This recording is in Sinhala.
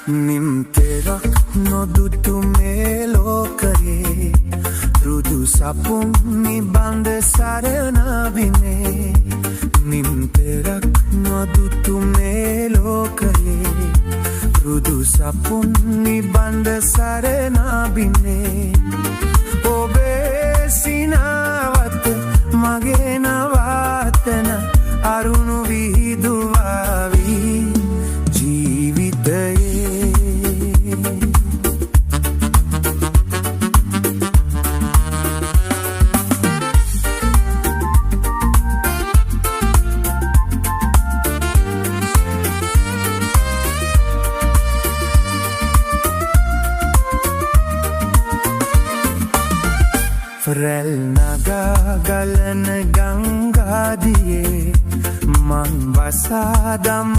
නිම්තෙරක් නොදුටු මේ ලෝකයේ රුදු සපුම් නිබඳ සරණබිනේ. නිම්තෙරක් නොදුටු මේ ලෝකයේ රුදු සපුම් නිබඳ සරණබිනේ. ඔබේ සිනාවත මගේ නවාතන අරුණු විහිදුවාවි ජීවිතයේ. රැල් නගා ගලන ගංගාදියේ මං වසාදම්